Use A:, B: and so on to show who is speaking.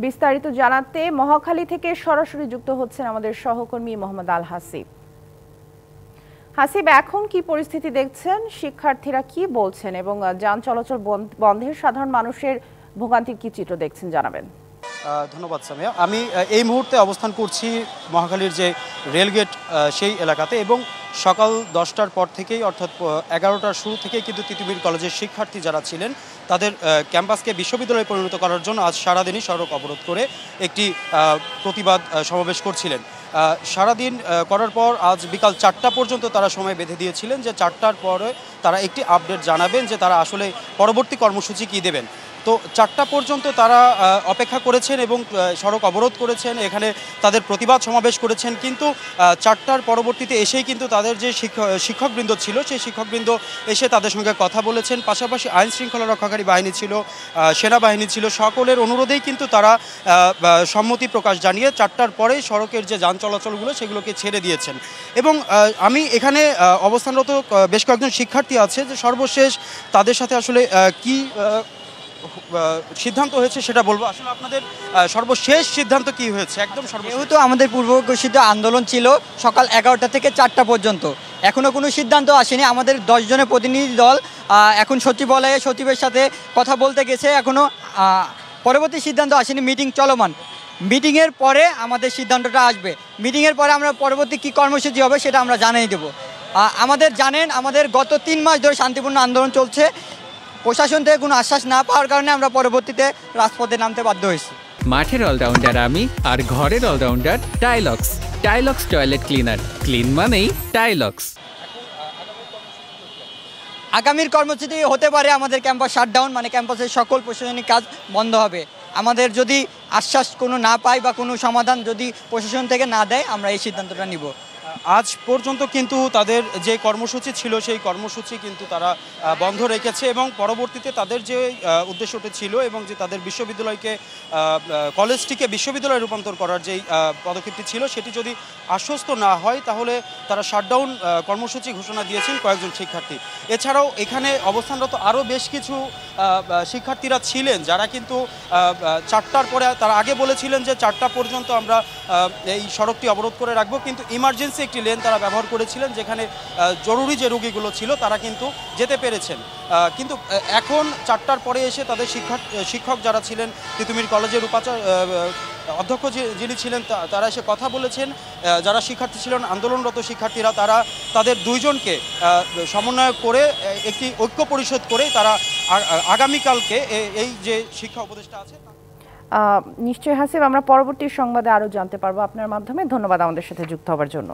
A: বিস্তারিত জানাতে মহাখালী থেকে সরাসরি যুক্ত হচ্ছেন আমাদের সহকর্মী মোহাম্মদ আল হাসিব। হাসিব, এখন কি পরিস্থিতি দেখছেন, শিক্ষার্থীরা কি বলছেন এবং যান চলাচল বন্ধের সাধারণ মানুষের ভোগান্তির কি চিত্র দেখছেন জানাবেন।
B: ধন্যবাদ সামিয়া। আমি এই মুহূর্তে অবস্থান করছি মহাখালীর যে রেলগেট সেই এলাকাতে, এবং সকাল 10টার পর থেকেই অর্থাৎ 11টার শুরু থেকেই কিন্তু তিতুমির কলেজের শিক্ষার্থী যারা ছিলেন তাদের ক্যাম্পাসকে বিশ্ববিদ্যালয়ে পরিণত করার জন্য আজ সারাদিনই সড়ক অবরোধ করে একটি প্রতিবাদ সমাবেশ করছিলেন। সারাদিন করার পর আজ বিকাল 4টা পর্যন্ত তারা সময় বেঁধে দিয়েছিলেন যে 4টার পরে তারা একটি আপডেট জানাবেন যে তারা আসলে পরবর্তী কর্মসূচি কী দেবেন। তো 4টা পর্যন্ত তারা অপেক্ষা করেছেন এবং সড়ক অবরোধ করেছেন, এখানে তাদের প্রতিবাদ সমাবেশ করেছেন। কিন্তু 4টার পরবর্তীতে এসেই কিন্তু তাদের যে শিক্ষকবৃন্দ ছিল সেই শিক্ষকবৃন্দ এসে তাদের সঙ্গে কথা বলেছেন। পাশাপাশি আইন শৃঙ্খলা রক্ষাকারী বাহিনী ছিল, সেনাবাহিনী ছিল, সকলের অনুরোধেই কিন্তু তারা সম্মতি প্রকাশ জানিয়ে 4টার পরেই সড়কের যে যান চলাচলগুলো সেগুলোকে ছেড়ে দিয়েছেন। এবং আমি এখানে অবস্থানরত বেশ কয়েকজন শিক্ষার্থী আছে যে সর্বশেষ তাদের সাথে আসলে কি সিদ্ধান্ত হয়েছে সেটা বলবো। আসলে আপনাদের সর্বশেষ সিদ্ধান্ত কি হয়েছে? একদম
C: যেহেতু আমাদের পূর্ব ঘোষিত আন্দোলন ছিল সকাল 11টা থেকে 4টা পর্যন্ত, এখনও কোনো সিদ্ধান্ত আসেনি। আমাদের 10 জনের প্রতিনিধি দল এখন সচিবালয়ে সচিবের সাথে কথা বলতে গেছে, এখনও পরবর্তী সিদ্ধান্ত আসেনি, মিটিং চলমান। মিটিংয়ের পরে আমাদের সিদ্ধান্তটা আসবে। মিটিংয়ের পরে আমরা পরবর্তী কী কর্মসূচি হবে সেটা আমরা জানিয়ে দেবো। আমাদের গত 3 মাস ধরে শান্তিপূর্ণ আন্দোলন চলছে। প্রশাসন থেকে কোনো আশ্বাস না পাওয়ার কারণে আমরা পরবর্তীতে রাজপথে নামতে বাধ্য হয়েছি।
D: মাঠের অলরাউন্ডার আমি, আর ঘরের all rounder Tylox. Tylox toilet cleaner, clean মানেই টাইলক্স।
C: আগামীর কর্মসূচি হতে পারে আমাদের ক্যাম্পাস শাটডাউন, মানে ক্যাম্পাসের সকল প্রশাসনিক কাজ বন্ধ হবে। আমাদের যদি আশ্বাস কোনো না পাই বা কোনো সমাধান যদি প্রশাসন থেকে না দেয়, আমরা এই সিদ্ধান্তটা নিব।
B: আজ পর্যন্ত কিন্তু তাদের যে কর্মসূচি ছিল সেই কর্মসূচি কিন্তু তারা বন্ধ রেখেছে, এবং পরবর্তীতে তাদের যে উদ্দেশ্যটি ছিল এবং যে তাদের বিশ্ববিদ্যালয়কে কলেজটিকে বিশ্ববিদ্যালয়ে রূপান্তর করার যেই পদক্ষেপটি ছিল সেটি যদি আশ্বস্ত না হয় তাহলে তারা শাটডাউন কর্মসূচি ঘোষণা দিয়েছেন কয়েকজন শিক্ষার্থী। এছাড়াও এখানে অবস্থানরত আরও বেশ কিছু শিক্ষার্থীরা ছিলেন যারা কিন্তু 4টার পরে, তারা আগে বলেছিলেন যে 4টা পর্যন্ত আমরা এই সড়কটি অবরোধ করে রাখবো, কিন্তু ইমার্জেন্সি একটি লেন তারা ব্যবহার করেছিলেন যেখানে জরুরি যে রোগীগুলো ছিল তারা কিন্তু যেতে পেরেছেন। কিন্তু এখন 4টার পরে এসে তাদের শিক্ষক যারা ছিলেন তিতুমির কলেজের অধ্যক্ষ যিনি ছিলেন তারা এসে কথা বলেছেন। যারা শিক্ষার্থী ছিলেন, আন্দোলনরত শিক্ষার্থীরা, তারা তাদের 2 জনকে সমন্বয় করে একটি ঐক্য পরিষদ করে তারা আগামীকালকে এই যে শিক্ষা উপদেষ্টা আছে।
A: নিশ্চয়ই হাসিব, আমরা পরবর্তী সংবাদে আরও জানতে পারবো আপনার মাধ্যমে। ধন্যবাদ আমাদের সাথে যুক্ত হওয়ার জন্য।